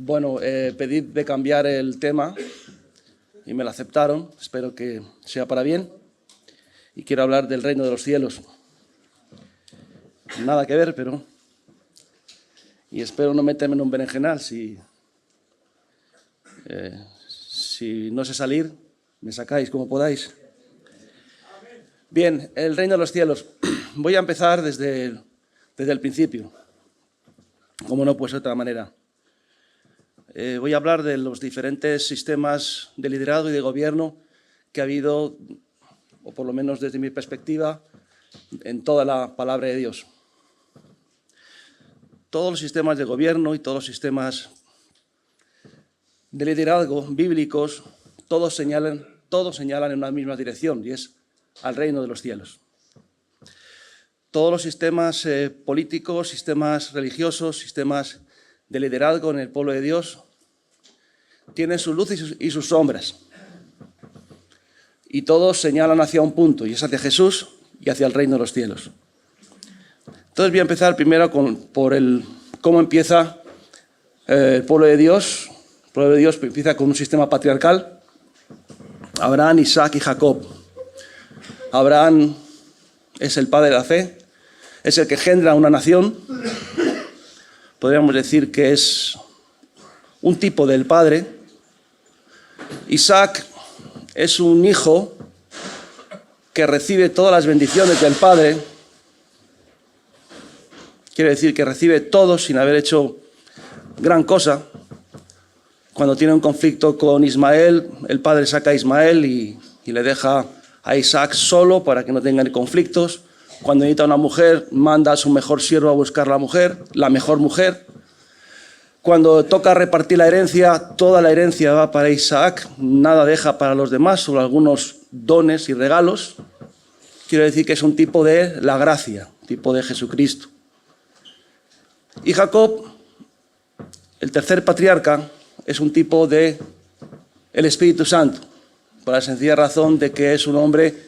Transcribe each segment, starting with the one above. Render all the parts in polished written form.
Bueno, pedí de cambiar el tema y me lo aceptaron. Espero que sea para bien. Y quiero hablar del reino de los cielos. Nada que ver, pero... Y espero no meterme en un berenjenal. Si no sé salir, me sacáis como podáis. Bien, el reino de los cielos. Voy a empezar desde el principio. Como no puede ser de otra manera. Voy a hablar de los diferentes sistemas de liderazgo y de gobierno que ha habido, o por lo menos desde mi perspectiva, en toda la palabra de Dios. Todos los sistemas de gobierno y todos los sistemas de liderazgo bíblicos, todos señalan en una misma dirección, y es al reino de los cielos. Todos los sistemas políticos, sistemas religiosos, sistemas de liderazgo en el pueblo de Dios tienen sus luces y sus sombras. Y todos señalan hacia un punto, y es hacia Jesús y hacia el reino de los cielos. Entonces voy a empezar primero por cómo empieza el pueblo de Dios. El pueblo de Dios empieza con un sistema patriarcal. Abraham, Isaac y Jacob. Abraham es el padre de la fe, es el que engendra una nación. Podríamos decir que es un tipo del padre. Isaac es un hijo que recibe todas las bendiciones del padre. Quiere decir que recibe todo sin haber hecho gran cosa. Cuando tiene un conflicto con Ismael, el padre saca a Ismael y le deja a Isaac solo para que no tengan conflictos. Cuando necesita una mujer, manda a su mejor siervo a buscar la mejor mujer. Cuando toca repartir la herencia, toda la herencia va para Isaac, nada deja para los demás, solo algunos dones y regalos. Quiero decir que es un tipo de la gracia, tipo de Jesucristo. Y Jacob, el tercer patriarca, es un tipo de el Espíritu Santo, por la sencilla razón de que es un hombre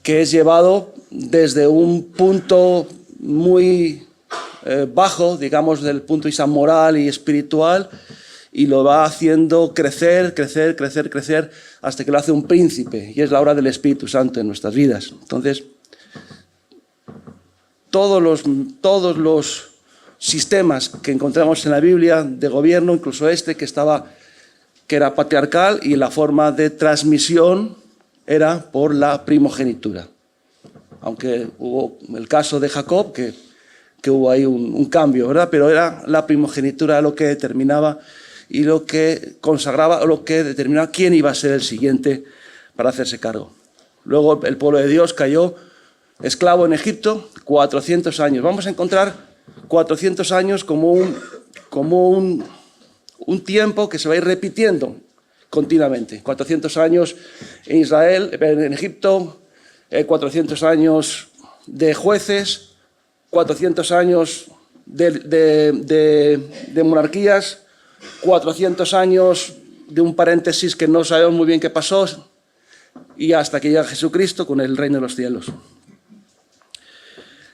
que es llevado desde un punto muy bajo, digamos, del punto de vista moral y espiritual, y lo va haciendo crecer, hasta que lo hace un príncipe, y es la obra del Espíritu Santo en nuestras vidas. Entonces, todos los sistemas que encontramos en la Biblia de gobierno, incluso que era patriarcal, y la forma de transmisión era por la primogenitura. Aunque hubo el caso de Jacob, que hubo ahí un cambio, ¿verdad? Pero era la primogenitura lo que determinaba y lo que consagraba, o lo que determinaba quién iba a ser el siguiente para hacerse cargo. Luego el pueblo de Dios cayó esclavo en Egipto 400 años. Vamos a encontrar 400 años como un tiempo que se va a ir repitiendo continuamente. 400 años en Israel, en Egipto, 400 años de jueces, 400 años de monarquías, 400 años de un paréntesis que no sabemos muy bien qué pasó, y hasta que llega Jesucristo con el reino de los cielos.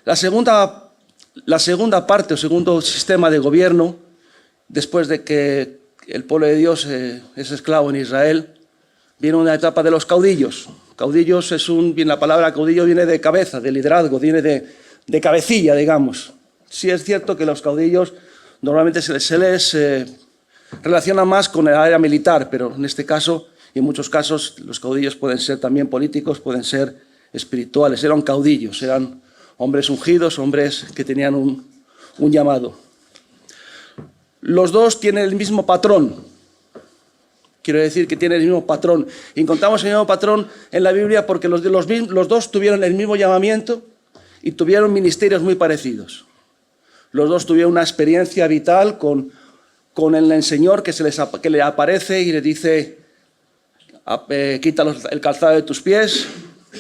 La segunda parte o segundo sistema de gobierno, después de que el pueblo de Dios es esclavo en Israel, viene una etapa de los caudillos. Caudillos la palabra caudillo viene de cabeza, de liderazgo, viene de cabecilla, digamos. Sí es cierto que los caudillos normalmente se les relaciona más con el área militar, pero en este caso y en muchos casos los caudillos pueden ser también políticos, pueden ser espirituales. Eran caudillos, eran hombres ungidos, hombres que tenían un llamado. Los dos tienen el mismo patrón. Quiero decir que tienen el mismo patrón. Y encontramos el mismo patrón en la Biblia porque los dos tuvieron el mismo llamamiento y tuvieron ministerios muy parecidos. Los dos tuvieron una experiencia vital con el Señor que le aparece y le dice: quita el calzado de tus pies,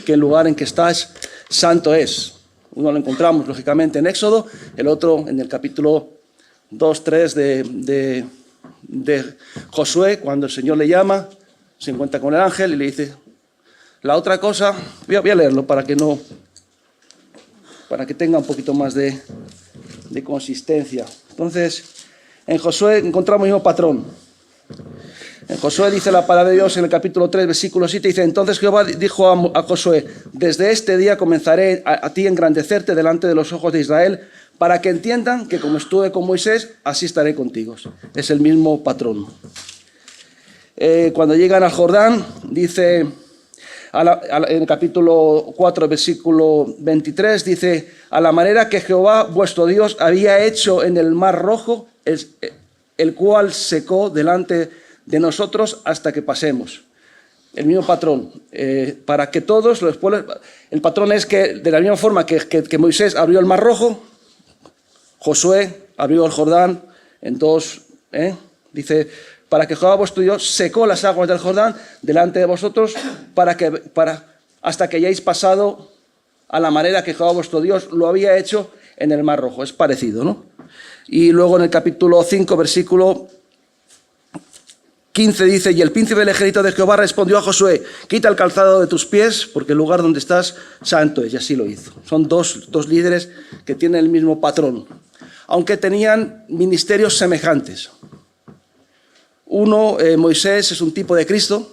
que el lugar en que estás santo es. Uno lo encontramos, lógicamente, en Éxodo, el otro en el capítulo 2-3 de Josué, cuando el Señor le llama, se encuentra con el ángel y le dice. La otra cosa, voy a leerlo para que tenga un poquito más de consistencia. Entonces, En Josué encontramos el mismo patrón. En Josué dice la palabra de Dios en el capítulo 3, versículo 7, dice: entonces Jehová dijo a Josué: desde este día comenzaré a ti a engrandecerte delante de los ojos de Israel, para que entiendan que como estuve con Moisés, así estaré contigo. Es el mismo patrón. Cuando llegan al Jordán, dice en el capítulo 4, versículo 23, dice: a la manera que Jehová vuestro Dios había hecho en el mar rojo, el cual secó delante de nosotros hasta que pasemos. El mismo patrón, para que todos los pueblos, el patrón es que de la misma forma que Moisés abrió el mar rojo, Josué abrió el Jordán en dos, dice: para que Jehová vuestro Dios secó las aguas del Jordán delante de vosotros, hasta que hayáis pasado a la manera que Jehová vuestro Dios lo había hecho en el mar rojo. Es parecido, ¿no? Y luego en el capítulo 5, versículo 15 dice: y el príncipe del ejército de Jehová respondió a Josué: quita el calzado de tus pies, porque el lugar donde estás santo es. Y así lo hizo. Son dos líderes que tienen el mismo patrón, aunque tenían ministerios semejantes. Uno, Moisés, es un tipo de Cristo,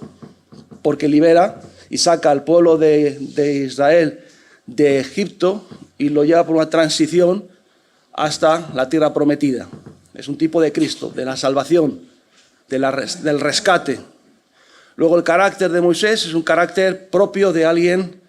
porque libera y saca al pueblo de Israel de Egipto y lo lleva por una transición hasta la tierra prometida. Es un tipo de Cristo, de la salvación, del rescate. Luego el carácter de Moisés es un carácter propio de alguien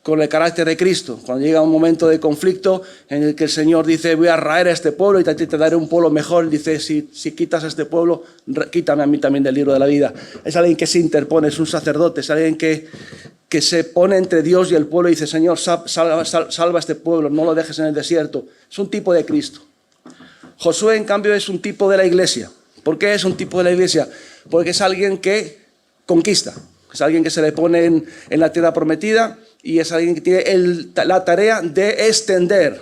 con el carácter de Cristo. Cuando llega un momento de conflicto en el que el Señor dice: voy a raer a este pueblo y te daré un pueblo mejor, dice: si quitas a este pueblo, quítame a mí también del libro de la vida. Es alguien que se interpone, es un sacerdote, es alguien que se pone entre Dios y el pueblo y dice: Señor, salva a este pueblo, no lo dejes en el desierto. Es un tipo de Cristo. Josué, en cambio, es un tipo de la iglesia. ¿Por qué es un tipo de la iglesia? Porque es alguien que conquista, es alguien que se le pone en la tierra prometida y es alguien que tiene la tarea de extender,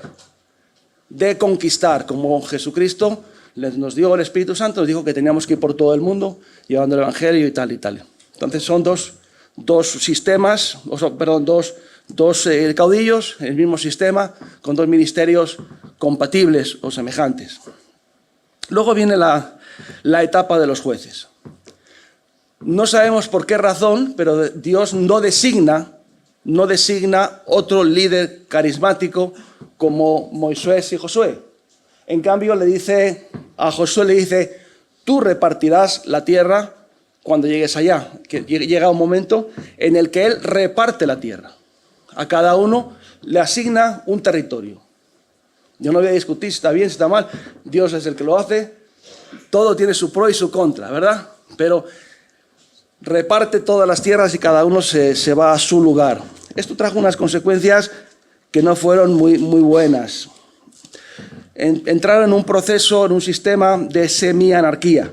de conquistar, como Jesucristo nos dio el Espíritu Santo, nos dijo que teníamos que ir por todo el mundo llevando el Evangelio y tal y tal. Entonces son dos sistemas, dos caudillos, el mismo sistema, con dos ministerios compatibles o semejantes. Luego viene la etapa de los jueces. No sabemos por qué razón, pero Dios no designa otro líder carismático como Moisés y Josué. En cambio, a Josué le dice: tú repartirás la tierra cuando llegues allá. Que llega un momento en el que él reparte la tierra. A cada uno le asigna un territorio. Yo no voy a discutir si está bien, si está mal. Dios es el que lo hace. Todo tiene su pro y su contra, ¿verdad? Pero reparte todas las tierras y cada uno se va a su lugar. Esto trajo unas consecuencias que no fueron muy buenas. Entraron en un proceso, en un sistema de semi-anarquía.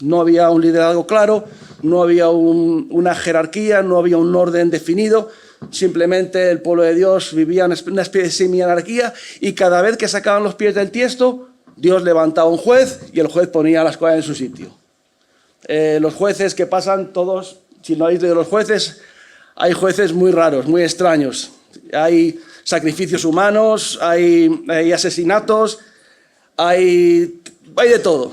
No había un liderazgo claro, no había una jerarquía, no había un orden definido. Simplemente el pueblo de Dios vivía en una especie de semi-anarquía y cada vez que sacaban los pies del tiesto, Dios levantaba un juez y el juez ponía las cosas en su sitio. Los jueces que pasan todos, si no habéis leído los jueces, hay jueces muy raros, muy extraños. Hay sacrificios humanos, hay asesinatos, hay de todo.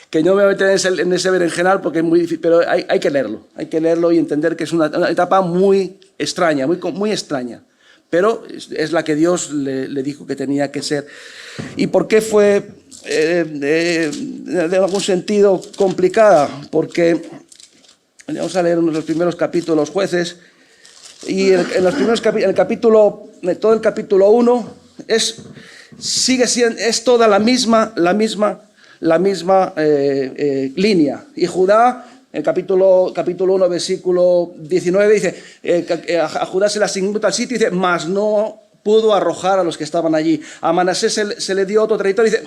Que no me voy a meter en ese berenjenal porque es muy difícil, pero hay que leerlo y entender que es una etapa muy extraña, muy extraña. Pero es la que Dios le dijo que tenía que ser. ¿Y por qué fue de algún sentido complicada? Porque vamos a leer los primeros capítulos de los jueces y todo el capítulo 1 sigue siendo toda la misma línea. Y Judá, en capítulo 1, versículo 19, dice: a Judá se le asignó tal sitio, dice, mas no pudo arrojar a los que estaban allí. A Manasés se le dio otro territorio,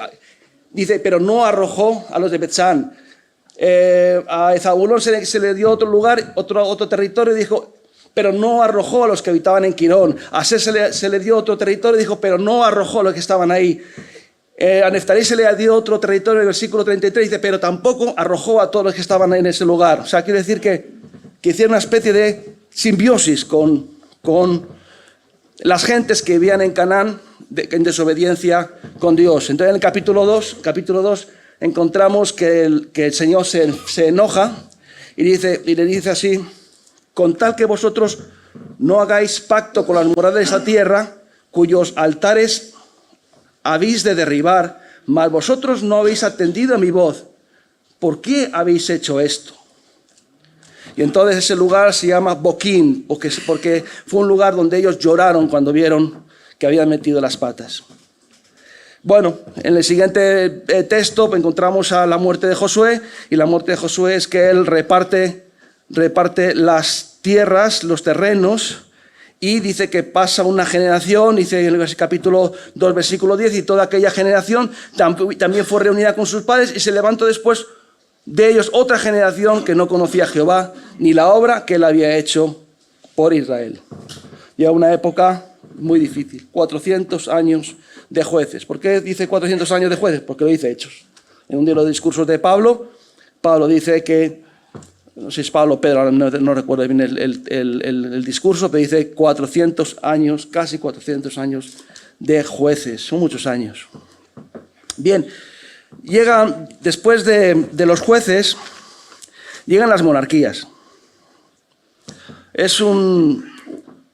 dice, pero no arrojó a los de Betzán. A Zabulón se le dio otro lugar, otro territorio, dijo, pero no arrojó a los que habitaban en Quirón. A Aser se le dio otro territorio, dijo, pero no arrojó a los que estaban ahí. A Neftalí se le dio otro territorio, en el versículo 33, dice, pero tampoco arrojó a todos los que estaban en ese lugar. O sea, quiere decir que hicieron una especie de simbiosis con las gentes que vivían en Canaán en desobediencia con Dios. Entonces en el capítulo 2 encontramos que el Señor se enoja y le dice así: con tal que vosotros no hagáis pacto con las moradas de esa tierra, cuyos altares habéis de derribar, mas vosotros no habéis atendido a mi voz. ¿Por qué habéis hecho esto? Y entonces ese lugar se llama Boquín, porque fue un lugar donde ellos lloraron cuando vieron que habían metido las patas. Bueno, en el siguiente texto encontramos a la muerte de Josué, y la muerte de Josué es que él reparte las tierras, los terrenos, y dice que pasa una generación, dice en el capítulo 2, versículo 10, y toda aquella generación también fue reunida con sus padres, y se levantó después de ellos otra generación que no conocía a Jehová, ni la obra que él había hecho por Israel. Y a una época muy difícil, 400 años de jueces. ¿Por qué dice 400 años de jueces? Porque lo dice Hechos. En un de los discursos de Pablo dice que, no sé si es Pablo o Pedro, ahora no recuerdo bien el discurso, pero dice 400 años, casi 400 años de jueces. Son muchos años. Bien, después de los jueces, llegan las monarquías. El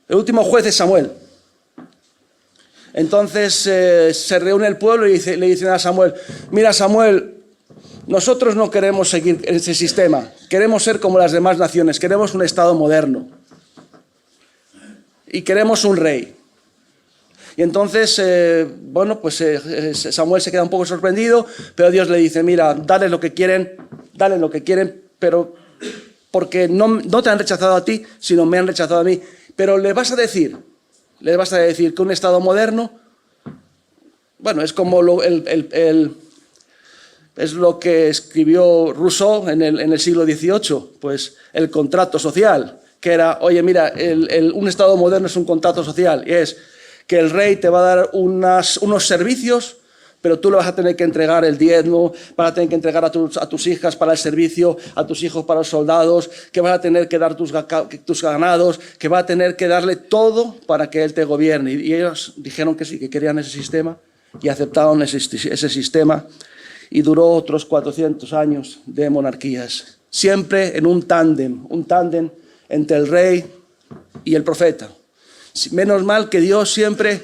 último juez es Samuel. Entonces se reúne el pueblo y le dicen a Samuel: mira, Samuel, nosotros no queremos seguir ese sistema, queremos ser como las demás naciones, queremos un Estado moderno y queremos un rey. Y entonces, Samuel se queda un poco sorprendido, pero Dios le dice: mira, dale lo que quieren, pero porque no te han rechazado a ti, sino me han rechazado a mí. Pero le vas a decir que un Estado moderno, bueno, es como es lo que escribió Rousseau en el siglo XVIII, pues el contrato social, que era: oye, mira, un Estado moderno es un contrato social, y es que el rey te va a dar unos servicios, pero tú le vas a tener que entregar el diezmo, vas a tener que entregar a tus hijas para el servicio, a tus hijos para los soldados, que vas a tener que dar tus ganados, que vas a tener que darle todo para que él te gobierne. Y ellos dijeron que sí, que querían ese sistema, y aceptaron ese sistema, y duró otros 400 años de monarquías, siempre en un tándem entre el rey y el profeta. Menos mal que Dios siempre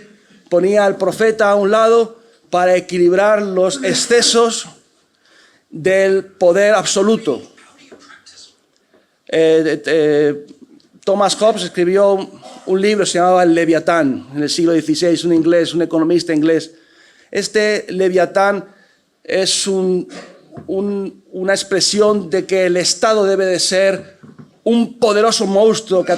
ponía al profeta a un lado para equilibrar los excesos del poder absoluto. Thomas Hobbes escribió un libro que se llamaba El Leviatán, en el siglo XVI, un economista inglés. Este Leviatán es una expresión de que el Estado debe de ser un poderoso monstruo que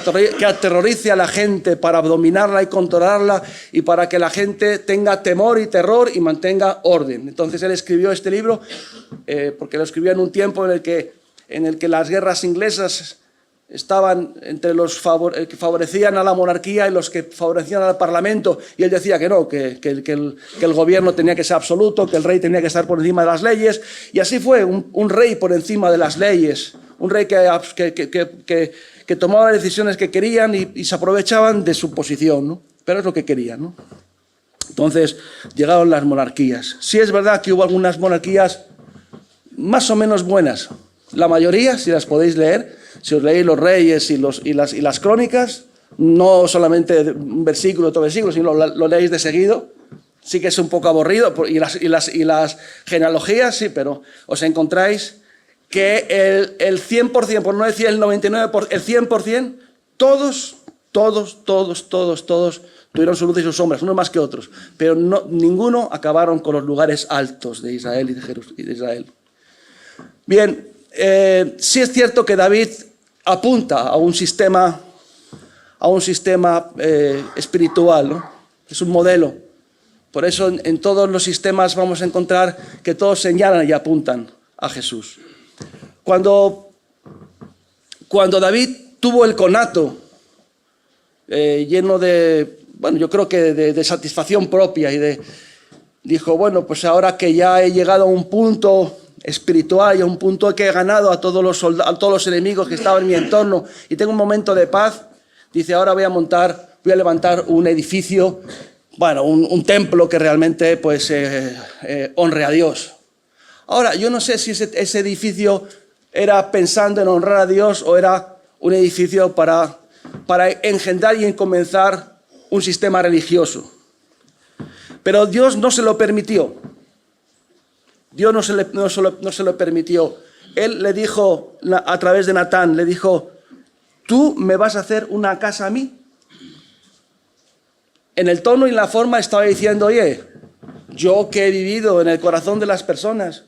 aterrorice a la gente para dominarla y controlarla, y para que la gente tenga temor y terror y mantenga orden. Entonces él escribió este libro porque lo escribió en un tiempo en el que las guerras inglesas estaban entre los que favorecían a la monarquía y los que favorecían al parlamento, y él decía que no, que el gobierno tenía que ser absoluto, que el rey tenía que estar por encima de las leyes, y así fue, un rey por encima de las leyes, un rey que tomaba las decisiones que querían y se aprovechaban de su posición, ¿no? Pero es lo que querían, ¿no? Entonces llegaron las monarquías. Sí es verdad que hubo algunas monarquías más o menos buenas. La mayoría, si las podéis leer, si os leéis los reyes y las crónicas, no solamente un versículo, otro versículo, sino lo leéis de seguido, sí que es un poco aburrido, y las genealogías, sí, pero os encontráis que el 100%, por no decir el 99%, el 100%, todos tuvieron su luz y sus sombras, unos más que otros, pero ninguno acabaron con los lugares altos de Israel y de Israel. Bien, sí es cierto que David apunta a un sistema espiritual, ¿no? Es un modelo. Por eso en todos los sistemas vamos a encontrar que todos señalan y apuntan a Jesús. Cuando David tuvo el conato lleno de, bueno, yo creo que de satisfacción propia, dijo, bueno, pues ahora que ya he llegado a un punto espiritual y a un punto que he ganado a todos los enemigos que estaban en mi entorno y tengo un momento de paz, dice, ahora voy a levantar un edificio bueno, un templo que realmente pues, honre a Dios. Ahora, yo no sé si ese edificio era pensando en honrar a Dios o era un edificio para engendrar y comenzar un sistema religioso. Pero Dios no se lo permitió. Dios no se lo permitió. Él le dijo, a través de Natán, le dijo, ¿tú me vas a hacer una casa a mí? En el tono y la forma estaba diciendo, oye, yo que he vivido en el corazón de las personas,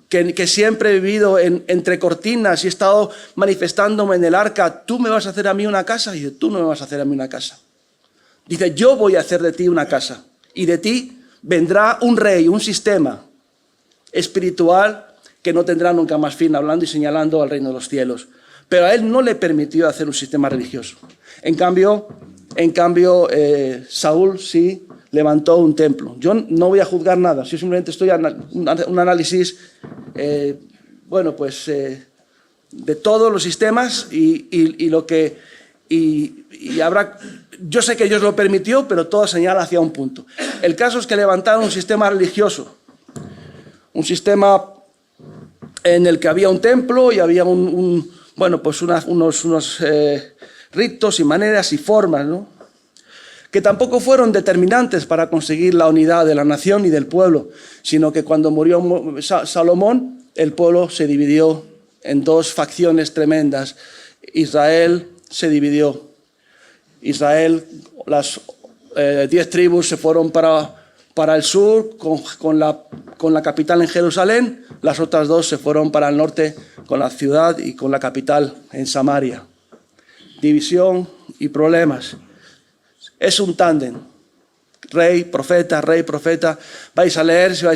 que siempre he vivido entre cortinas y he estado manifestándome en el arca, ¿tú me vas a hacer a mí una casa? Y dice, tú no me vas a hacer a mí una casa. Dice, yo voy a hacer de ti una casa y de ti vendrá un rey, un sistema espiritual que no tendrá nunca más fin, hablando y señalando al reino de los cielos. Pero a él no le permitió hacer un sistema religioso. En cambio, Saúl sí levantó un templo. Yo no voy a juzgar nada, yo simplemente estoy un análisis, de todos los sistemas y lo que habrá. Yo sé que Dios lo permitió, pero todo señala hacia un punto. El caso es que levantaron un sistema religioso, un sistema en el que había un templo y había unos ritos y maneras y formas, ¿no?, que tampoco fueron determinantes para conseguir la unidad de la nación y del pueblo, sino que cuando murió Salomón, el pueblo se dividió en dos facciones tremendas. Israel se dividió. Israel, las 10 tribus se fueron para el sur con la capital en Jerusalén, las otras 2 se fueron para el norte con la ciudad y con la capital en Samaria. División y problemas. Es un tándem. Rey, profeta, rey, profeta. Si vais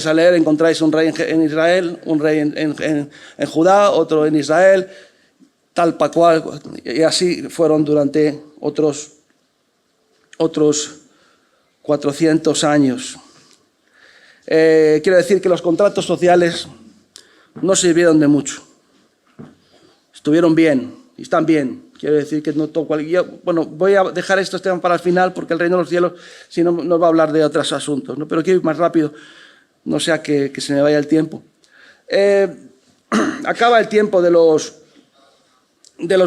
a leer, encontráis un rey en Israel, un rey en Judá, otro en Israel, tal pa' cual, y así fueron durante otros 400 años. Quiero decir que los contratos sociales no sirvieron de mucho. Estuvieron bien, y están bien. Quiero decir que no todo voy a dejar estos temas para el final porque el reino de los cielos, si no, nos va a hablar de otros asuntos, ¿no? Pero quiero ir más rápido, no sea que se me vaya el tiempo. Acaba el tiempo de los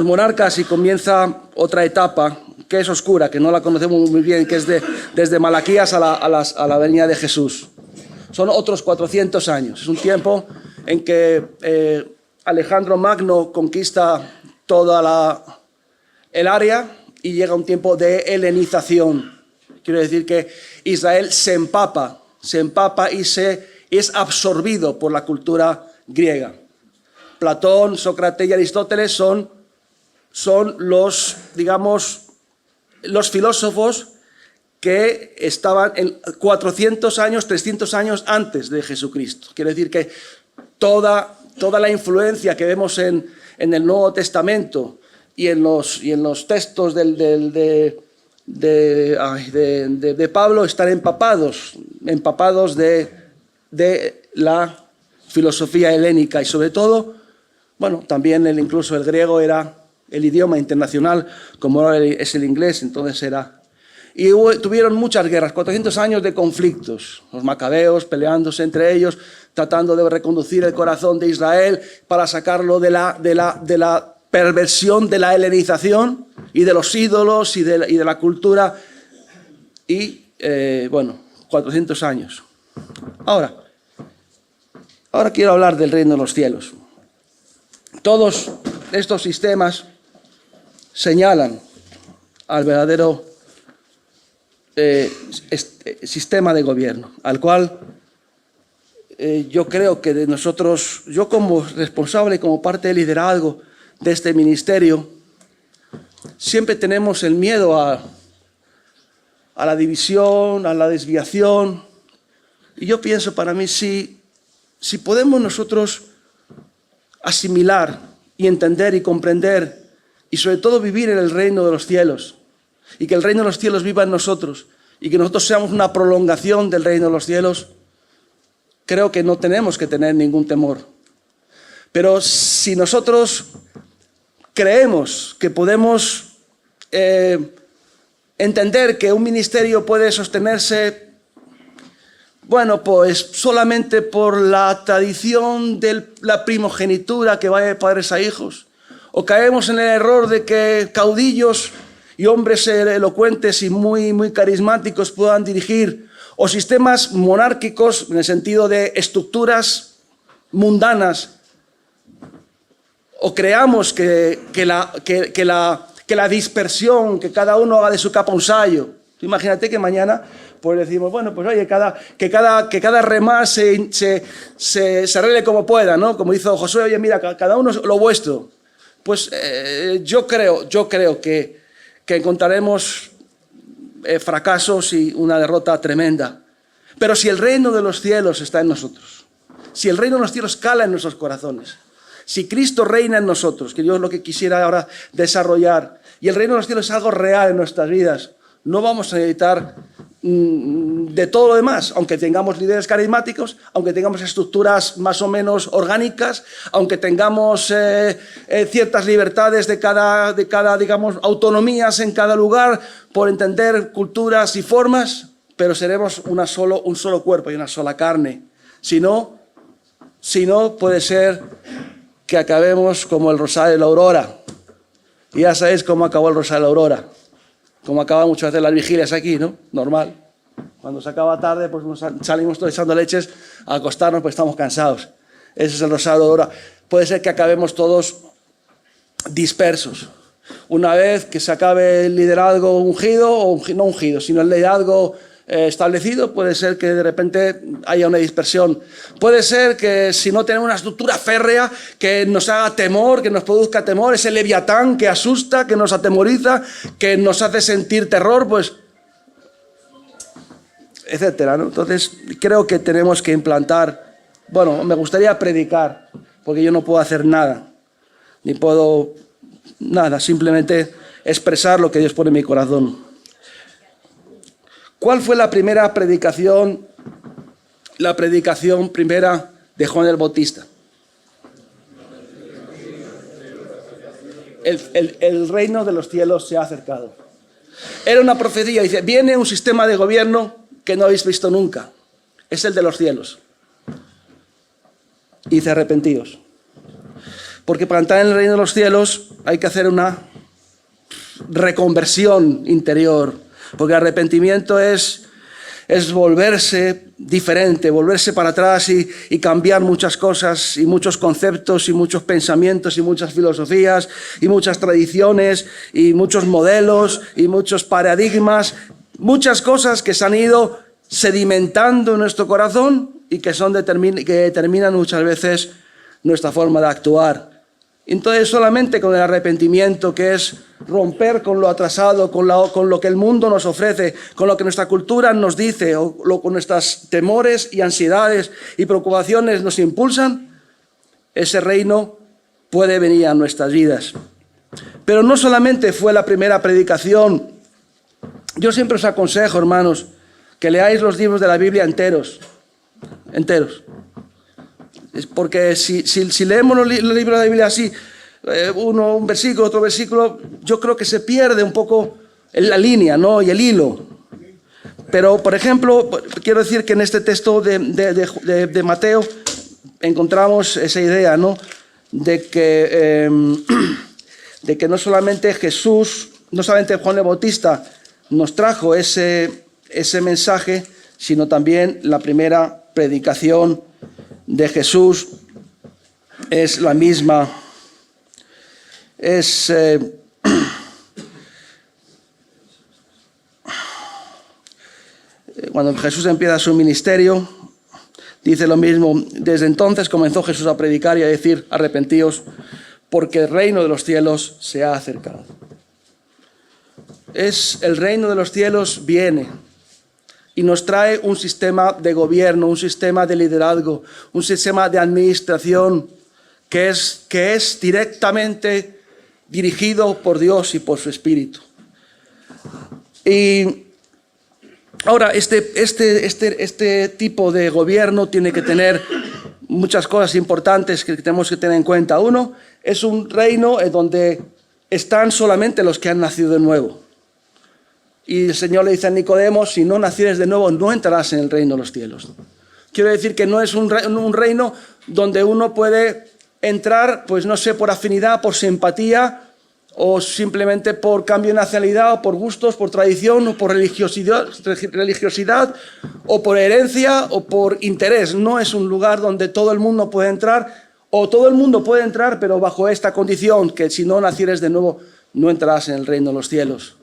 monarcas y comienza otra etapa que es oscura, que no la conocemos muy bien, que es desde Malaquías a la venida de Jesús. Son otros 400 años. Es un tiempo en que Alejandro Magno conquista toda el área y llega un tiempo de helenización. Quiero decir que Israel se empapa y es absorbido por la cultura griega. Platón, Sócrates y Aristóteles son los, digamos, los filósofos que estaban en 400 años, 300 años antes de Jesucristo. Quiero decir que toda la influencia que vemos en el Nuevo Testamento y en los textos de Pablo están empapados de la filosofía helénica y sobre todo, también incluso el griego era el idioma internacional, como ahora es el inglés, entonces era. Y tuvieron muchas guerras, 400 años de conflictos, los macabeos peleándose entre ellos, tratando de reconducir el corazón de Israel para sacarlo de la perversión de la helenización y de los ídolos y de la cultura. Y 400 años. Ahora quiero hablar del reino de los cielos. Todos estos sistemas señalan al verdadero sistema de gobierno, al cual yo creo que de nosotros, yo como responsable, como parte del liderazgo de este ministerio, siempre tenemos el miedo a la división, a la desviación. Y yo pienso, para mí, si podemos nosotros asimilar y entender y comprender y sobre todo vivir en el reino de los cielos, y que el reino de los cielos viva en nosotros y que nosotros seamos una prolongación del reino de los cielos, creo que no tenemos que tener ningún temor. Pero si nosotros creemos que podemos entender que un ministerio puede sostenerse, bueno, pues solamente por la tradición de la primogenitura que va de padres a hijos, o caemos en el error de que caudillos y hombres elocuentes y muy carismáticos puedan dirigir, o sistemas monárquicos en el sentido de estructuras mundanas, o creamos que la dispersión, que cada uno haga de su capa un sayo. Imagínate que mañana pues decimos, bueno, pues oye, que cada remar se arregle como pueda, ¿no? Como hizo Josué, oye, mira, cada uno lo vuestro. Pues yo creo que encontraremos fracasos y una derrota tremenda. Pero si el reino de los cielos está en nosotros, si el reino de los cielos cala en nuestros corazones, si Cristo reina en nosotros, que yo es lo que quisiera ahora desarrollar, y el reino de los cielos es algo real en nuestras vidas, no vamos a necesitar de todo lo demás, aunque tengamos líderes carismáticos, aunque tengamos estructuras más o menos orgánicas, aunque tengamos ciertas libertades de cada, digamos, autonomías en cada lugar por entender culturas y formas, pero seremos un solo cuerpo y una sola carne. Si no, puede ser que acabemos como el Rosario de la Aurora. Y ya sabéis cómo acabó el Rosario de la Aurora. Como acaban muchas veces las vigilias aquí, ¿no? Normal. Cuando se acaba tarde, pues salimos todos echando leches a acostarnos, pues estamos cansados. Ese es el Rosario de la Aurora. Puede ser que acabemos todos dispersos. Una vez que se acabe el liderazgo ungido, o no ungido, sino el liderazgo establecido, puede ser que de repente haya una dispersión. Puede ser que si no tenemos una estructura férrea que nos haga temor, que nos produzca temor, ese leviatán que asusta, que nos atemoriza, que nos hace sentir terror, pues, etcétera, ¿no? Entonces, creo que tenemos que implantar, bueno, me gustaría predicar, porque yo no puedo hacer nada, ni puedo nada, simplemente expresar lo que Dios pone en mi corazón. ¿Cuál fue la primera predicación? La predicación primera de Juan el Bautista. El reino de los cielos se ha acercado. Era una profecía, dice, viene un sistema de gobierno que no habéis visto nunca. Es el de los cielos. Y dice, arrepentíos. Porque para entrar en el reino de los cielos hay que hacer una reconversión interior. Porque el arrepentimiento es volverse diferente, volverse para atrás y cambiar muchas cosas y muchos conceptos y muchos pensamientos y muchas filosofías y muchas tradiciones y muchos modelos y muchos paradigmas, muchas cosas que se han ido sedimentando en nuestro corazón y que determinan muchas veces nuestra forma de actuar. Entonces solamente con el arrepentimiento, que es romper con lo atrasado, con lo que el mundo nos ofrece, con lo que nuestra cultura nos dice, o con nuestros temores y ansiedades y preocupaciones nos impulsan, ese reino puede venir a nuestras vidas. Pero no solamente fue la primera predicación. Yo siempre os aconsejo, hermanos, que leáis los libros de la Biblia enteros. Porque si leemos los libros de la Biblia así, un versículo, otro versículo, yo creo que se pierde un poco la línea, ¿no? Y el hilo. Pero, por ejemplo, quiero decir que en este texto de Mateo encontramos esa idea, ¿no? De que no solamente Juan el Bautista nos trajo ese mensaje, sino también la primera predicación de Jesús es la misma. Cuando Jesús empieza su ministerio, dice lo mismo. Desde entonces comenzó Jesús a predicar y a decir, arrepentíos, porque el reino de los cielos se ha acercado. El reino de los cielos viene y nos trae un sistema de gobierno, un sistema de liderazgo, un sistema de administración que es directamente dirigido por Dios y por su Espíritu. Y ahora, este tipo de gobierno tiene que tener muchas cosas importantes que tenemos que tener en cuenta. Uno, es un reino en donde están solamente los que han nacido de nuevo. Y el Señor le dice a Nicodemo, si no nacieres de nuevo, no entrarás en el reino de los cielos. Quiero decir que no es un reino donde uno puede entrar, pues no sé, por afinidad, por simpatía, o simplemente por cambio de nacionalidad, o por gustos, por tradición, o por religiosidad, o por herencia, o por interés. No es un lugar donde todo el mundo puede entrar, o todo el mundo puede entrar, pero bajo esta condición, que si no nacieres de nuevo, no entrarás en el reino de los cielos.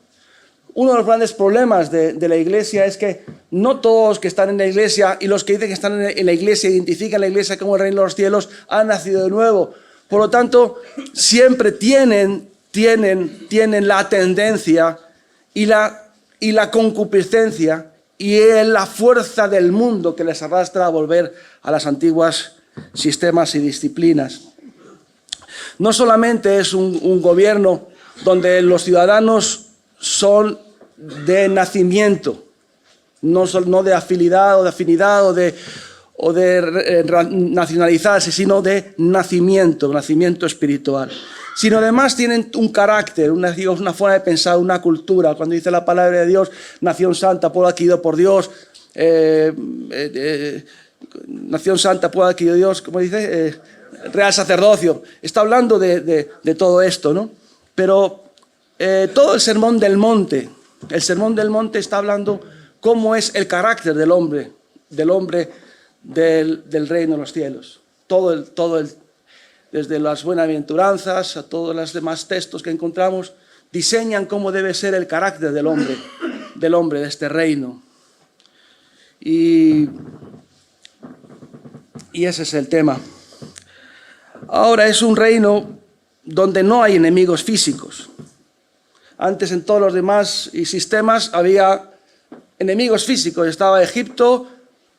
Uno de los grandes problemas de la iglesia es que no todos que están en la iglesia y los que dicen que están en la iglesia, identifican la iglesia como el reino de los cielos, han nacido de nuevo. Por lo tanto, siempre tienen la tendencia y la concupiscencia y la fuerza del mundo que les arrastra a volver a las antiguas sistemas y disciplinas. No solamente es un gobierno donde los ciudadanos son de nacimiento, no de afinidad o de nacionalizarse, sino de nacimiento espiritual. Sino además tienen un carácter, una forma de pensar, una cultura. Cuando dice la palabra de Dios, nación santa, pueblo adquirido por Dios, nación santa, pueblo adquirido Dios, como dice, real sacerdocio. Está hablando de todo esto, ¿no? Pero todo el Sermón del Monte está hablando cómo es el carácter del hombre del reino de los cielos. Desde las bienaventuranzas a todos los demás textos que encontramos, diseñan cómo debe ser el carácter del hombre de este reino. Y ese es el tema. Ahora es un reino donde no hay enemigos físicos. Antes en todos los demás sistemas había enemigos físicos. Estaba Egipto,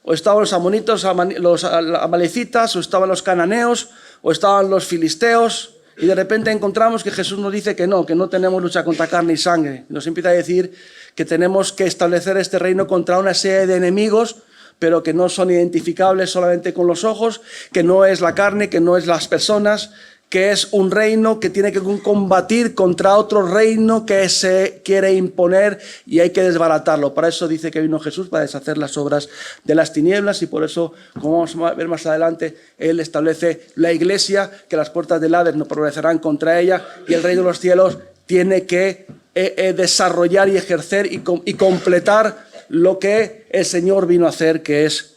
o estaban los amonitas, los amalecitas, o estaban los cananeos, o estaban los filisteos. Y de repente encontramos que Jesús nos dice que no tenemos lucha contra carne y sangre. Nos empieza a decir que tenemos que establecer este reino contra una serie de enemigos, pero que no son identificables solamente con los ojos, que no es la carne, que no es las personas, que es un reino que tiene que combatir contra otro reino que se quiere imponer y hay que desbaratarlo. Para eso dice que vino Jesús, para deshacer las obras de las tinieblas, y por eso, como vamos a ver más adelante, Él establece la iglesia, que las puertas del Hades no prevalecerán contra ella, y el reino de los cielos tiene que desarrollar y ejercer y completar lo que el Señor vino a hacer, que es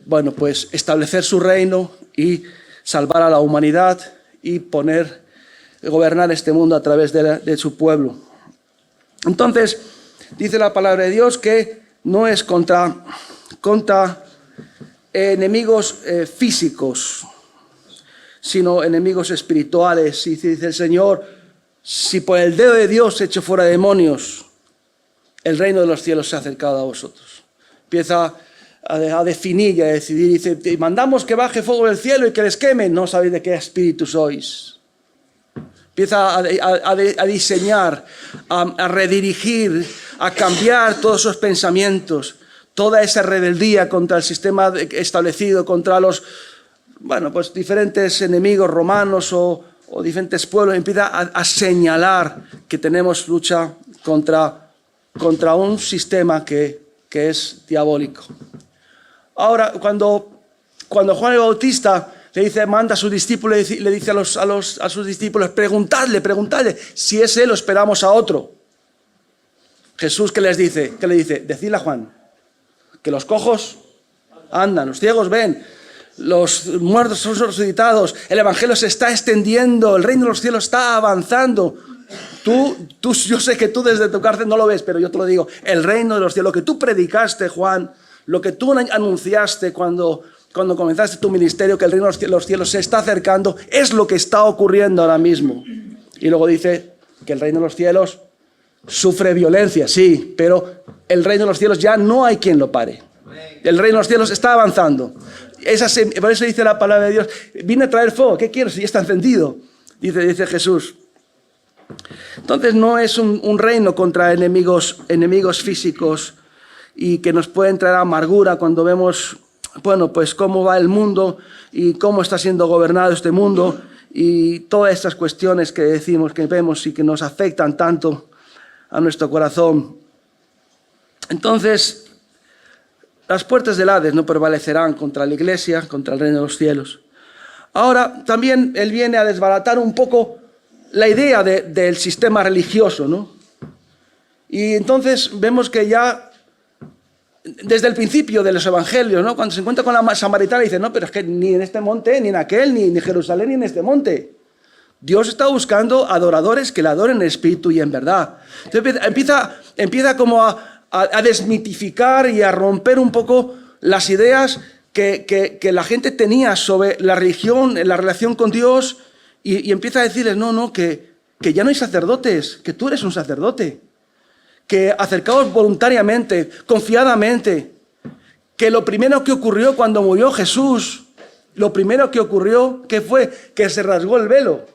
pues establecer su reino y salvar a la humanidad y gobernar este mundo a través de su pueblo. Entonces, dice la palabra de Dios que no es contra enemigos físicos, sino enemigos espirituales. Y dice el Señor, si por el dedo de Dios echo fuera demonios, el reino de los cielos se ha acercado a vosotros. Empieza a definir y a decidir. Dice, mandamos que baje fuego del cielo y que les queme. No sabéis de qué espíritu sois. Empieza a diseñar, a redirigir, a cambiar todos esos pensamientos, toda esa rebeldía contra el sistema establecido, contra los diferentes enemigos romanos o diferentes pueblos. Empieza a señalar que tenemos lucha contra un sistema que es diabólico. Ahora, cuando Juan el Bautista le dice, manda a sus discípulos, le dice a sus discípulos, preguntadle, si es él o esperamos a otro. Jesús, ¿qué les dice? ¿Qué le dice? Decidle a Juan que los cojos andan, los ciegos ven, los muertos son resucitados, el evangelio se está extendiendo, el reino de los cielos está avanzando. Yo sé que tú desde tu cárcel no lo ves, pero yo te lo digo, el reino de los cielos, lo que tú predicaste, Juan, lo que tú anunciaste cuando comenzaste tu ministerio, que el reino de los cielos se está acercando, es lo que está ocurriendo ahora mismo. Y luego dice que el reino de los cielos sufre violencia, sí, pero el reino de los cielos ya no hay quien lo pare. El reino de los cielos está avanzando. Por eso dice la palabra de Dios, vine a traer fuego, ¿qué quiero si ya está encendido? Dice Jesús. Entonces no es un reino contra enemigos físicos y que nos pueden traer amargura cuando vemos, cómo va el mundo y cómo está siendo gobernado este mundo y todas estas cuestiones que decimos, que vemos y que nos afectan tanto a nuestro corazón. Entonces, las puertas del Hades no prevalecerán contra la iglesia, contra el reino de los cielos. Ahora, también él viene a desbaratar un poco la idea del sistema religioso, ¿no? Y entonces vemos que ya desde el principio de los evangelios, ¿no? Cuando se encuentra con la samaritana, dice, no, pero es que ni en este monte, ni en aquel, ni en Jerusalén, ni en este monte. Dios está buscando adoradores que le adoren en espíritu y en verdad. Entonces empieza como a desmitificar y a romper un poco las ideas que la gente tenía sobre la religión, la relación con Dios, y empieza a decirles, no, que ya no hay sacerdotes, que tú eres un sacerdote, que acercaos voluntariamente, confiadamente, que lo primero que ocurrió cuando murió Jesús, lo primero que ocurrió, ¿qué fue? Que se rasgó el velo.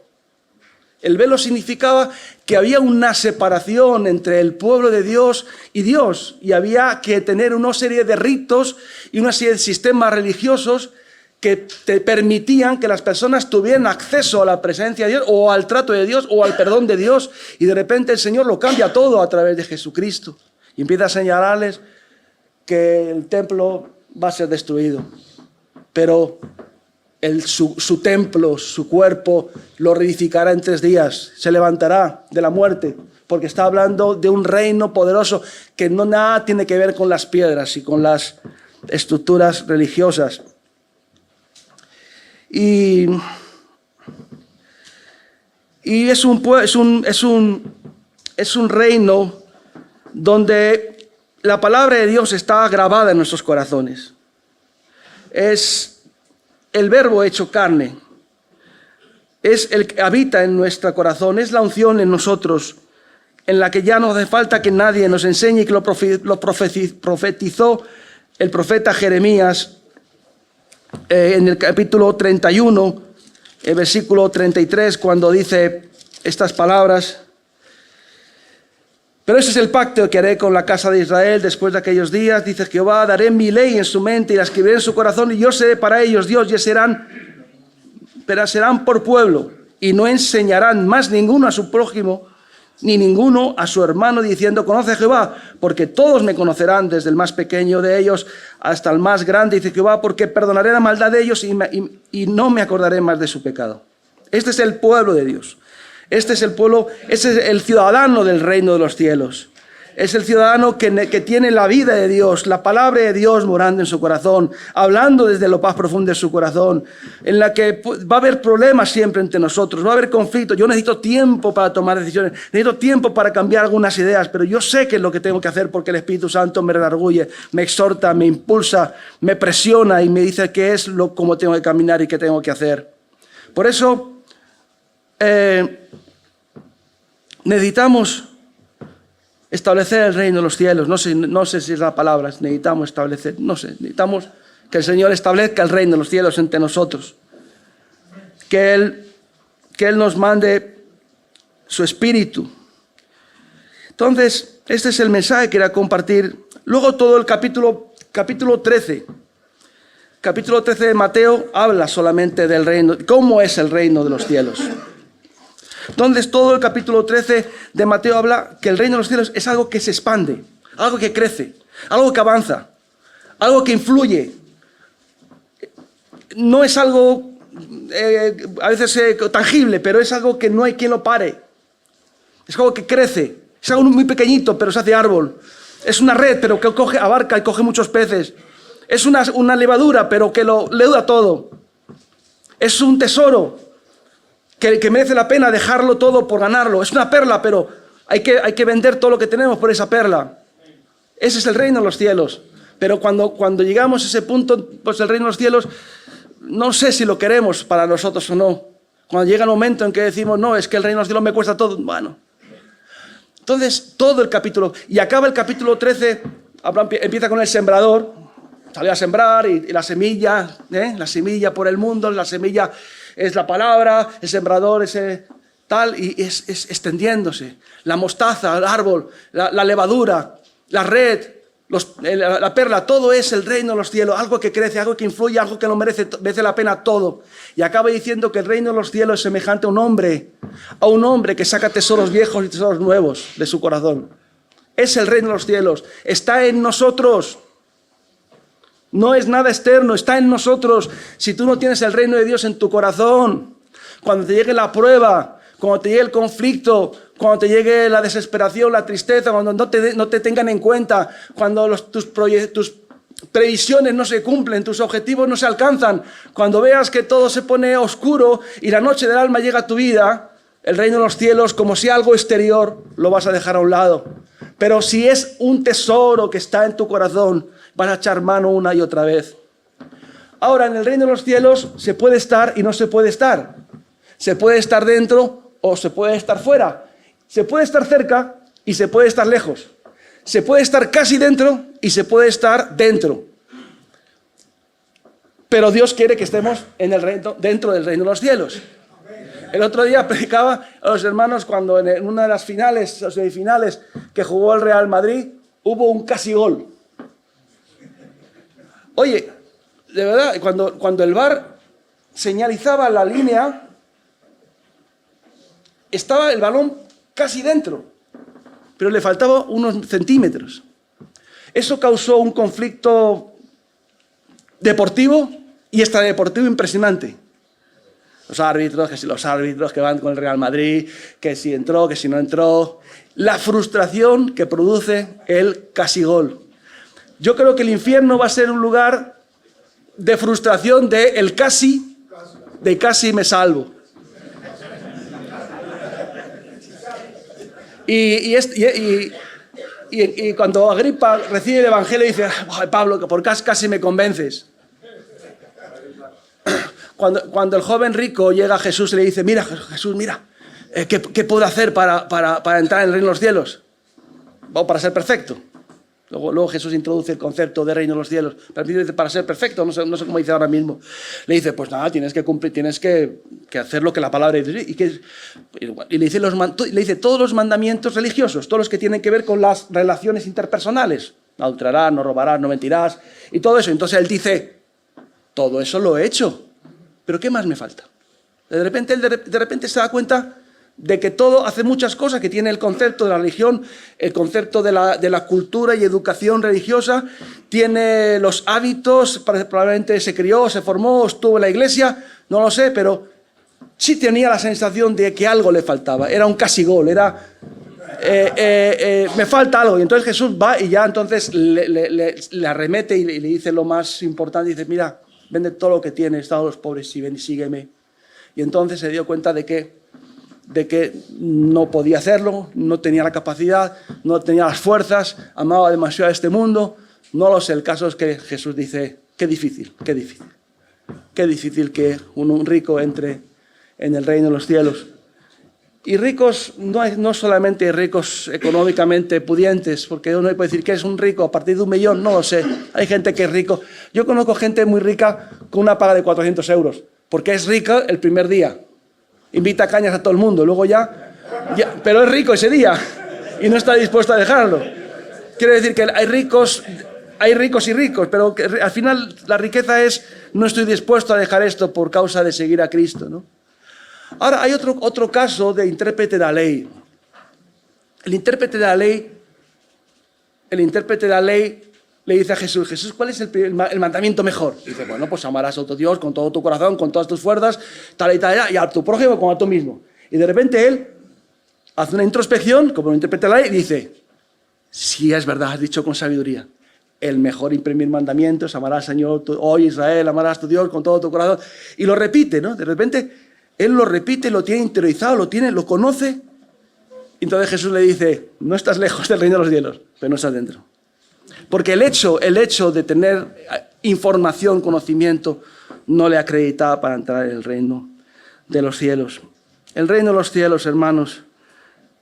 El velo significaba que había una separación entre el pueblo de Dios y había que tener una serie de ritos y una serie de sistemas religiosos que te permitían que las personas tuvieran acceso a la presencia de Dios o al trato de Dios o al perdón de Dios, y de repente el Señor lo cambia todo a través de Jesucristo y empieza a señalarles que el templo va a ser destruido, pero su templo, su cuerpo, lo reedificará en 3 días, se levantará de la muerte, porque está hablando de un reino poderoso que no nada tiene que ver con las piedras y con las estructuras religiosas. Y es un reino donde la palabra de Dios está grabada en nuestros corazones. Es el Verbo hecho carne. Es el que habita en nuestro corazón, es la unción en nosotros, en la que ya no hace falta que nadie nos enseñe, que lo profetizó el profeta Jeremías en el capítulo 31, el versículo 33, cuando dice estas palabras: pero ese es el pacto que haré con la casa de Israel después de aquellos días, dice Jehová, daré mi ley en su mente y la escribiré en su corazón, y yo seré para ellos Dios, y serán por pueblo, y no enseñarán más ninguno a su prójimo, ni ninguno a su hermano, diciendo, conoce a Jehová, porque todos me conocerán, desde el más pequeño de ellos hasta el más grande, dice Jehová, porque perdonaré la maldad de ellos y no me acordaré más de su pecado. Este es el pueblo de Dios. Este es el pueblo, este es el ciudadano del reino de los cielos. Es el ciudadano que tiene la vida de Dios, la palabra de Dios morando en su corazón, hablando desde lo más profundo de su corazón, en la que va a haber problemas siempre entre nosotros, va a haber conflictos. Yo necesito tiempo para tomar decisiones, necesito tiempo para cambiar algunas ideas, pero yo sé que es lo que tengo que hacer porque el Espíritu Santo me redarguye, me exhorta, me impulsa, me presiona y me dice qué es cómo tengo que caminar y qué tengo que hacer. Por eso necesitamos establecer el reino de los cielos. No sé si es la palabra, necesitamos establecer, necesitamos que el Señor establezca el reino de los cielos entre nosotros. Que Él nos mande su Espíritu. Entonces, este es el mensaje que quería compartir. Luego todo el capítulo 13. Capítulo 13 de Mateo habla solamente del reino, cómo es el reino de los cielos. Entonces todo el capítulo 13 de Mateo habla que el reino de los cielos es algo que se expande, algo que crece, algo que avanza, algo que influye. No es algo a veces tangible, pero es algo que no hay quien lo pare. Es algo que crece, es algo muy pequeñito, pero se hace árbol. Es una red, pero que abarca y coge muchos peces. Es una levadura, pero que lo leuda todo. Es un tesoro que merece la pena dejarlo todo por ganarlo. Es una perla, pero hay que vender todo lo que tenemos por esa perla. Ese es el reino de los cielos. Pero cuando llegamos a ese punto, pues el reino de los cielos, no sé si lo queremos para nosotros o no. Cuando llega el momento en que decimos, no, es que el reino de los cielos me cuesta todo. Bueno. Entonces, todo el capítulo, y acaba el capítulo 13, empieza con el sembrador, salió a sembrar y la semilla por el mundo, la semilla es la palabra, el sembrador es tal, y es extendiéndose. La mostaza, el árbol, la levadura, la red, la perla, todo es el reino de los cielos, algo que crece, algo que influye, algo que lo merece la pena todo. Y acaba diciendo que el reino de los cielos es semejante a un hombre que saca tesoros viejos y tesoros nuevos de su corazón. Es el reino de los cielos, está en nosotros. No es nada externo, está en nosotros. Si tú no tienes el reino de Dios en tu corazón, cuando te llegue la prueba, cuando te llegue el conflicto, cuando te llegue la desesperación, la tristeza, cuando no te tengan en cuenta, cuando tus previsiones no se cumplen, tus objetivos no se alcanzan, cuando veas que todo se pone oscuro y la noche del alma llega a tu vida, el reino de los cielos, como si algo exterior, lo vas a dejar a un lado. Pero si es un tesoro que está en tu corazón, vas a echar mano una y otra vez. Ahora, en el reino de los cielos se puede estar y no se puede estar. Se puede estar dentro o se puede estar fuera. Se puede estar cerca y se puede estar lejos. Se puede estar casi dentro y se puede estar dentro. Pero Dios quiere que estemos dentro del reino de los cielos. El otro día predicaba a los hermanos cuando en una de las finales o semifinales que jugó el Real Madrid hubo un casi gol. Oye, de verdad, cuando el VAR señalizaba la línea, estaba el balón casi dentro, pero le faltaba unos centímetros. Eso causó un conflicto deportivo y extradeportivo impresionante. Los árbitros que van con el Real Madrid, que si entró, que si no entró. La frustración que produce el casi gol. Yo creo que el infierno va a ser un lugar de frustración de casi me salvo. Y cuando Agripa recibe el Evangelio dice, Pablo, que por casi me convences. Cuando el joven rico llega a Jesús y le dice, mira, Jesús, mira, ¿qué puedo hacer para entrar en el reino de los cielos? O para ser perfecto. Luego Jesús introduce el concepto de reino de los cielos. Para ser perfecto, no sé cómo dice ahora mismo. Le dice, pues nada, tienes que cumplir, tienes que hacer lo que la palabra dice. Y le dice todos los mandamientos religiosos, todos los que tienen que ver con las relaciones interpersonales. No adulterarás, no robarás, no mentirás, y todo eso. Entonces él dice, todo eso lo he hecho, pero ¿qué más me falta? De repente se da cuenta de que todo hace muchas cosas, que tiene el concepto de la religión, el concepto de la cultura y educación religiosa, tiene los hábitos, probablemente se crió, se formó, estuvo en la iglesia, no lo sé, pero sí tenía la sensación de que algo le faltaba, era un casi gol, me falta algo. Y entonces Jesús va y ya entonces le arremete y le dice lo más importante, dice, mira, vende todo lo que tienes, dale a los pobres y ven y sígueme. Y entonces se dio cuenta de que no podía hacerlo, no tenía la capacidad, no tenía las fuerzas, amaba demasiado a este mundo. No lo sé, el caso es que Jesús dice, qué difícil que un rico entre en el reino de los cielos. Y ricos, no solamente ricos económicamente pudientes, porque uno puede decir que es un rico a partir de 1 millón, no lo sé. Hay gente que es rico. Yo conozco gente muy rica con una paga de 400 euros, porque es rica el primer día. Invita cañas a todo el mundo, luego ya, pero es rico ese día y no está dispuesto a dejarlo. Quiere decir que hay ricos y ricos, pero que al final la riqueza es, no estoy dispuesto a dejar esto por causa de seguir a Cristo, ¿no? Ahora hay otro caso de intérprete de la ley. El intérprete de la ley le dice a Jesús, ¿cuál es el mandamiento mejor? Y dice, bueno, pues amarás a tu Dios con todo tu corazón, con todas tus fuerzas, tal y tal, y a tu prójimo como a tú mismo. Y de repente él hace una introspección, como un intérprete de la ley, y dice, sí, es verdad, has dicho con sabiduría. El mejor y primer mandamiento es amarás al Señor, hoy Israel, amarás a tu Dios con todo tu corazón. Y lo repite, ¿no? De repente él lo repite, lo tiene interiorizado, lo conoce. Y entonces Jesús le dice, no estás lejos del reino de los cielos, pero no estás dentro. Porque el hecho de tener información, conocimiento, no le acreditaba para entrar en el reino de los cielos. El reino de los cielos, hermanos,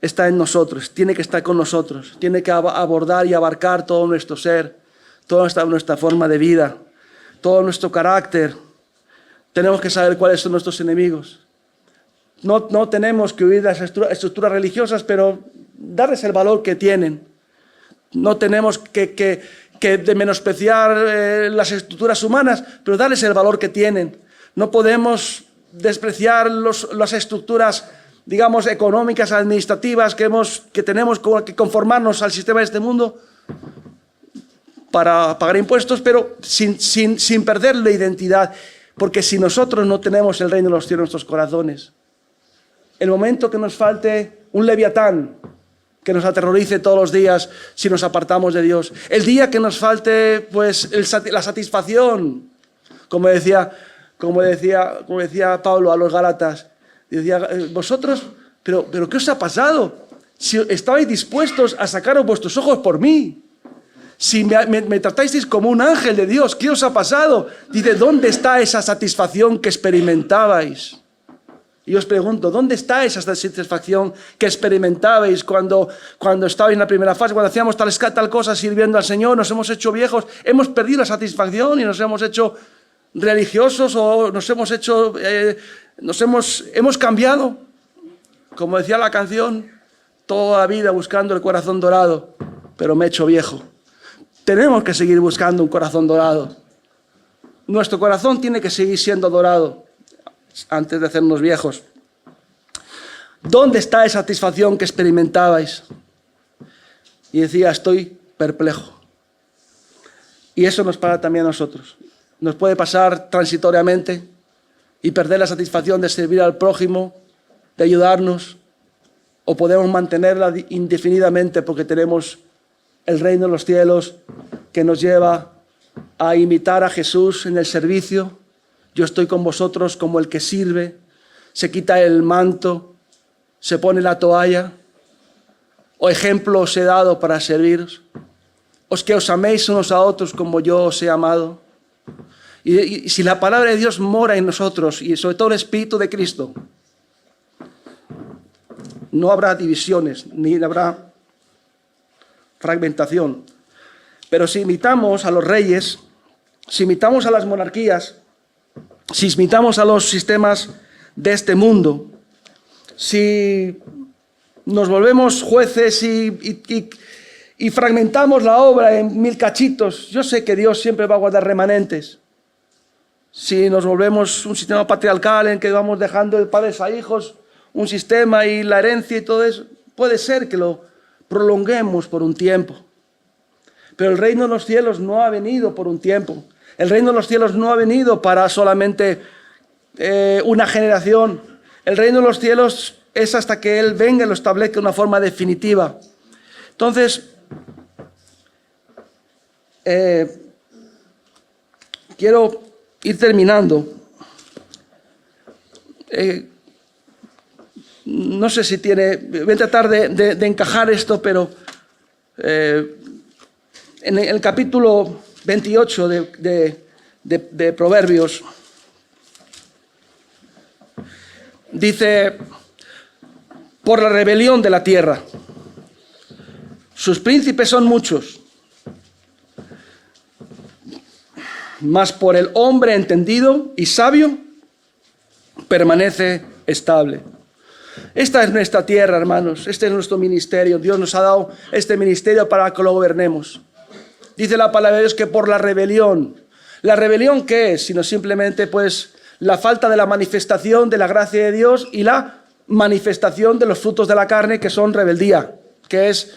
está en nosotros, tiene que estar con nosotros, tiene que abordar y abarcar todo nuestro ser, toda nuestra forma de vida, todo nuestro carácter. Tenemos que saber cuáles son nuestros enemigos. No tenemos que huir de las estructuras religiosas, pero darles el valor que tienen. No tenemos que de menospreciar las estructuras humanas, pero darles el valor que tienen. No podemos despreciar las estructuras, digamos, económicas, administrativas que tenemos que conformarnos al sistema de este mundo para pagar impuestos, pero sin perder la identidad. Porque si nosotros no tenemos el reino de los cielos en nuestros corazones, el momento que nos falte un leviatán que nos aterrorice todos los días si nos apartamos de Dios, el día que nos falte pues la satisfacción, como decía Pablo a los Gálatas, decía, vosotros, pero ¿qué os ha pasado? Si estabais dispuestos a sacaros vuestros ojos por mí, si me tratasteis como un ángel de Dios, ¿qué os ha pasado? Dice, ¿dónde está esa satisfacción que experimentabais? Y os pregunto, ¿dónde está esa satisfacción que experimentabais cuando estabais en la primera fase, cuando hacíamos tal cosa sirviendo al Señor, nos hemos hecho viejos, hemos perdido la satisfacción y nos hemos hecho religiosos o hemos cambiado? Como decía la canción, toda la vida buscando el corazón dorado, pero me he hecho viejo. Tenemos que seguir buscando un corazón dorado. Nuestro corazón tiene que seguir siendo dorado antes de hacernos viejos. ¿Dónde está esa satisfacción que experimentabais? Y decía, estoy perplejo. Y eso nos pasa también a nosotros. Nos puede pasar transitoriamente y perder la satisfacción de servir al prójimo, de ayudarnos, o podemos mantenerla indefinidamente porque tenemos el reino de los cielos que nos lleva a imitar a Jesús en el servicio. Yo estoy con vosotros como el que sirve, se quita el manto, se pone la toalla. O ejemplo os he dado para serviros. Que os améis unos a otros como yo os he amado. Y si la palabra de Dios mora en nosotros, y sobre todo el Espíritu de Cristo, no habrá divisiones, ni habrá fragmentación. Pero si imitamos a los reyes, si imitamos a las monarquías, si imitamos a los sistemas de este mundo, si nos volvemos jueces y fragmentamos la obra en 1000 cachitos, yo sé que Dios siempre va a guardar remanentes. Si nos volvemos un sistema patriarcal en que vamos dejando de padres a hijos, un sistema y la herencia y todo eso, puede ser que lo prolonguemos por un tiempo. Pero el reino de los cielos no ha venido por un tiempo. El reino de los cielos no ha venido para solamente una generación. El reino de los cielos es hasta que Él venga y lo establezca de una forma definitiva. Entonces, quiero ir terminando. No sé si voy a tratar de encajar esto, pero en el capítulo 28 de Proverbios, dice, por la rebelión de la tierra, sus príncipes son muchos, mas por el hombre entendido y sabio permanece estable. Esta es nuestra tierra, hermanos, este es nuestro ministerio. Dios nos ha dado este ministerio para que lo gobernemos. Dice la palabra de Dios que por la rebelión. ¿La rebelión qué es? Sino simplemente pues la falta de la manifestación de la gracia de Dios y la manifestación de los frutos de la carne, que son rebeldía, que es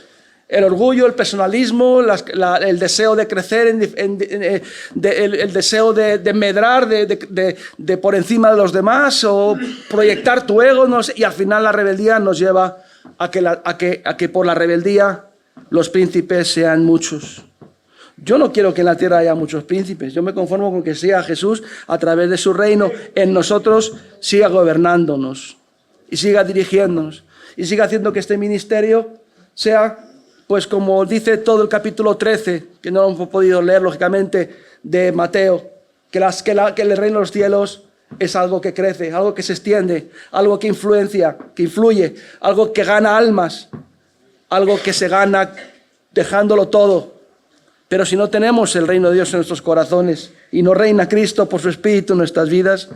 el orgullo, el personalismo, el deseo de crecer, el deseo de medrar de por encima de los demás o proyectar tu ego, no sé, y al final la rebeldía nos lleva a que por la rebeldía los príncipes sean muchos. Yo no quiero que en la tierra haya muchos príncipes, yo me conformo con que sea Jesús a través de su reino en nosotros, siga gobernándonos y siga dirigiéndonos y siga haciendo que este ministerio sea, pues como dice todo el capítulo 13, que no lo hemos podido leer lógicamente, de Mateo, que el reino de los cielos es algo que crece, algo que se extiende, algo que influencia, que influye, algo que gana almas, algo que se gana dejándolo todo. Pero si no tenemos el reino de Dios en nuestros corazones y no reina Cristo por su Espíritu en nuestras vidas,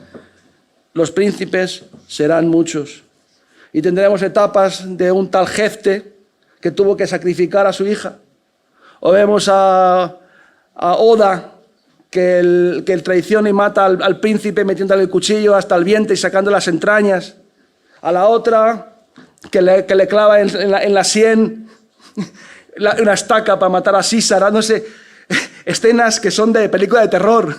los príncipes serán muchos. Y tendremos etapas de un tal Jefte que tuvo que sacrificar a su hija O vemos a Oda, que el traiciona y mata al príncipe metiéndole el cuchillo hasta el vientre y sacando las entrañas. A la otra, que le clava en la sien una estaca para matar a Sísara. No sé, escenas que son de película de terror.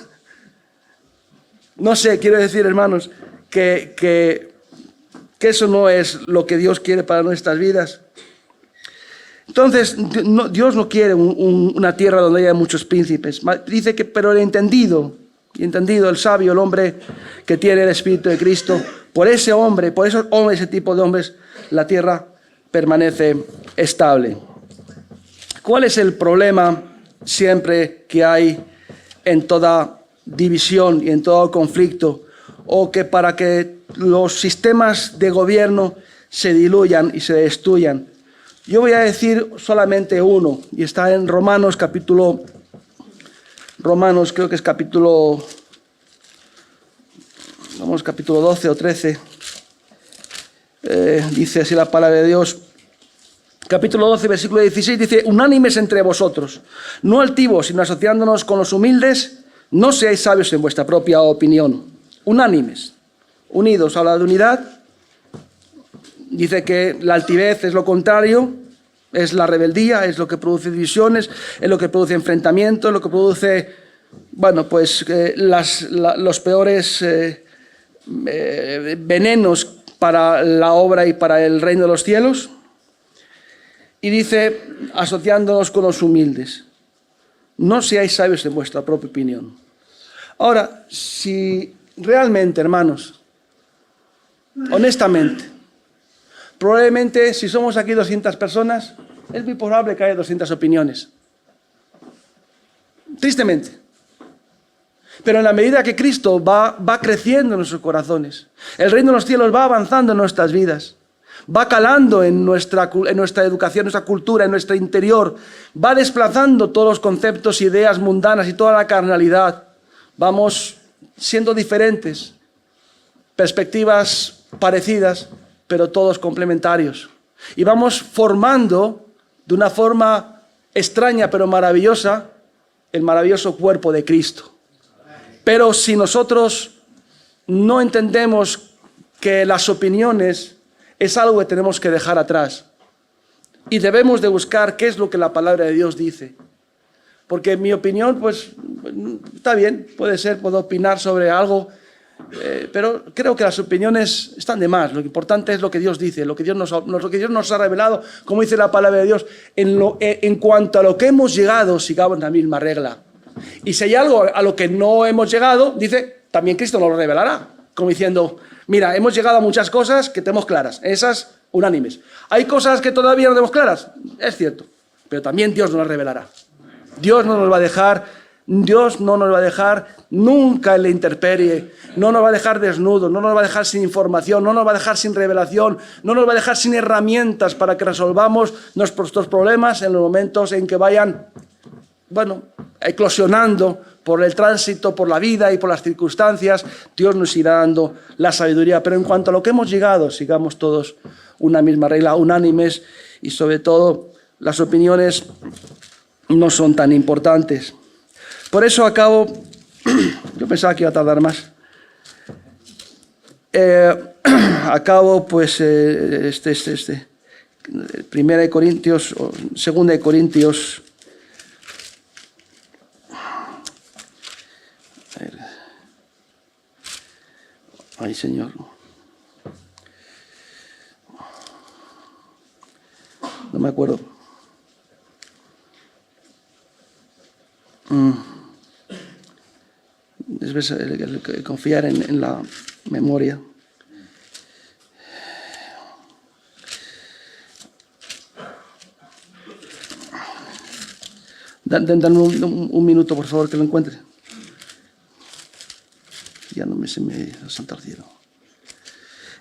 No sé, quiero decir, hermanos, que eso no es lo que Dios quiere para nuestras vidas. Entonces, Dios no quiere una tierra donde haya muchos príncipes. Dice que, pero el entendido, el sabio, el hombre que tiene el Espíritu de Cristo, por ese tipo de hombres, la tierra permanece estable. ¿Cuál es el problema siempre que hay en toda división y en todo conflicto? O que para que los sistemas de gobierno se diluyan y se destruyan. Yo voy a decir solamente uno, y está en Romanos, creo que es capítulo 12 o 13. Dice así la palabra de Dios. Capítulo 12, versículo 16, dice: unánimes entre vosotros, no altivos, sino asociándonos con los humildes, no seáis sabios en vuestra propia opinión. Unánimes, unidos, habla de unidad. Dice que la altivez es lo contrario, es la rebeldía, es lo que produce divisiones, es lo que produce enfrentamientos, lo que produce, pues los peores venenos para la obra y para el reino de los cielos. Y dice, asociándonos con los humildes, no seáis sabios en vuestra propia opinión. Ahora, si realmente, hermanos, honestamente, probablemente si somos aquí 200 personas, es muy probable que haya 200 opiniones. Tristemente. Pero en la medida que Cristo va creciendo en nuestros corazones, el reino de los cielos va avanzando en nuestras vidas, va calando en nuestra educación, nuestra cultura, en nuestro interior, va desplazando todos los conceptos, ideas mundanas y toda la carnalidad. Vamos siendo diferentes, perspectivas parecidas, pero todos complementarios. Y vamos formando de una forma extraña pero maravillosa el maravilloso cuerpo de Cristo. Pero si nosotros no entendemos que las opiniones es algo que tenemos que dejar atrás y debemos de buscar qué es lo que la palabra de Dios dice. Porque mi opinión, pues, está bien, puede ser, puedo opinar sobre algo, pero creo que las opiniones están de más. Lo importante es lo que Dios dice, lo que Dios nos ha revelado, como dice la palabra de Dios. En cuanto a lo que hemos llegado, sigamos la misma regla. Y si hay algo a lo que no hemos llegado, dice, también Cristo nos lo revelará. Como diciendo, mira, hemos llegado a muchas cosas que tenemos claras, esas unánimes. Hay cosas que todavía no tenemos claras, es cierto, pero también Dios nos las revelará. Dios no nos va a dejar nunca en la intemperie, no nos va a dejar desnudos, no nos va a dejar sin información, no nos va a dejar sin revelación, no nos va a dejar sin herramientas para que resolvamos nuestros problemas en los momentos en que vayan, eclosionando por el tránsito, por la vida y por las circunstancias. Dios nos irá dando la sabiduría. Pero en cuanto a lo que hemos llegado, sigamos todos una misma regla, unánimes, y sobre todo las opiniones no son tan importantes. Por eso acabo, yo pensaba que iba a tardar más. Acabo, pues, Primera de Corintios, o Segunda de Corintios. Ay, Señor. No me acuerdo. Es el confiar en la memoria. Dame un minuto, por favor, que lo encuentre. Ya no se me salta el cielo.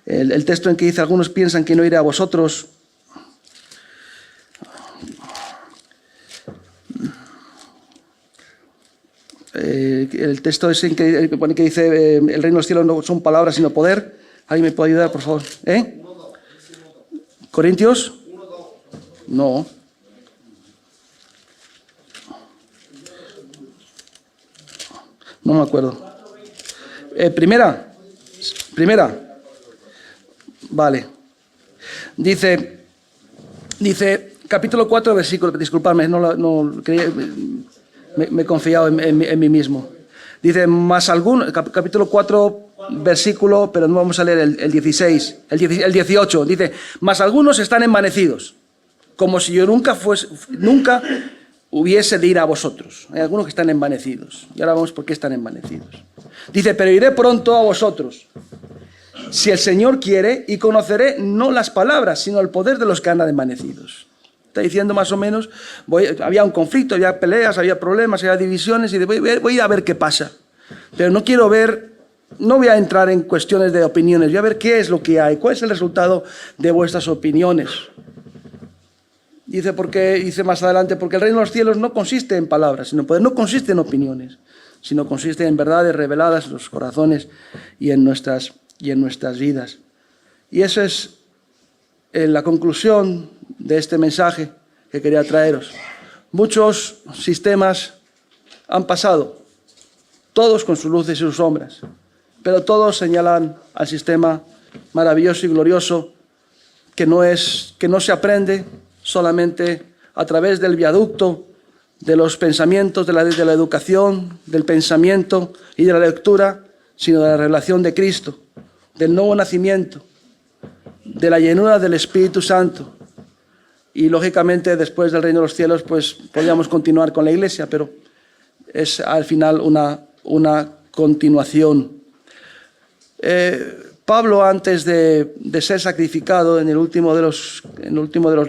El texto en que dice, algunos piensan que no iré a vosotros. El texto es en que dice, el reino de los cielos no son palabras sino poder. ¿Alguien me puede ayudar, por favor? ¿Corintios? No. No me acuerdo. Primera. Vale. Dice, capítulo 4, versículo, disculpadme, me he confiado en mí mismo. Dice, capítulo 4, versículo, pero no vamos a leer el 16, el 18. Dice, mas algunos están envanecidos, como si yo nunca hubiese de ir a vosotros. Hay algunos que están envanecidos. Y ahora vamos por qué están envanecidos. Dice, pero iré pronto a vosotros, si el Señor quiere, y conoceré no las palabras, sino el poder de los que andan envanecidos. Está diciendo más o menos, había un conflicto, había peleas, había problemas, había divisiones, y voy a ir a ver qué pasa. Pero no voy a entrar en cuestiones de opiniones, voy a ver qué es lo que hay, cuál es el resultado de vuestras opiniones. Dice más adelante, porque el reino de los cielos no consiste en palabras, sino en poder, no consiste en opiniones, sino consiste en verdades reveladas en los corazones y en nuestras vidas. Y esa es la conclusión de este mensaje que quería traeros. Muchos sistemas han pasado, todos con sus luces y sus sombras, pero todos señalan al sistema maravilloso y glorioso que no se aprende solamente a través del viaducto de los pensamientos, de la educación, del pensamiento y de la lectura, sino de la revelación de Cristo, del nuevo nacimiento, de la llenura del Espíritu Santo. Y lógicamente después del reino de los cielos pues podríamos continuar con la iglesia, pero es al final una continuación. Pablo, antes de ser sacrificado, en el último de los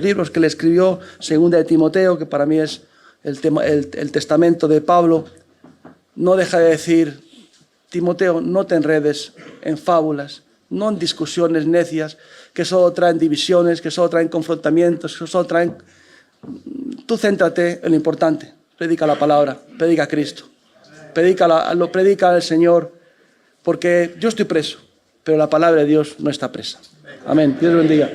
libros que le escribió, Segunda de Timoteo, que para mí es el testamento de Pablo, no deja de decir: Timoteo, no te enredes en fábulas, no en discusiones necias que solo traen divisiones, que solo traen confrontamientos, que solo traen... Tú céntrate en lo importante, predica la palabra, predica a Cristo, predica al Señor, porque yo estoy preso, pero la palabra de Dios no está presa. Amén. Dios bendiga.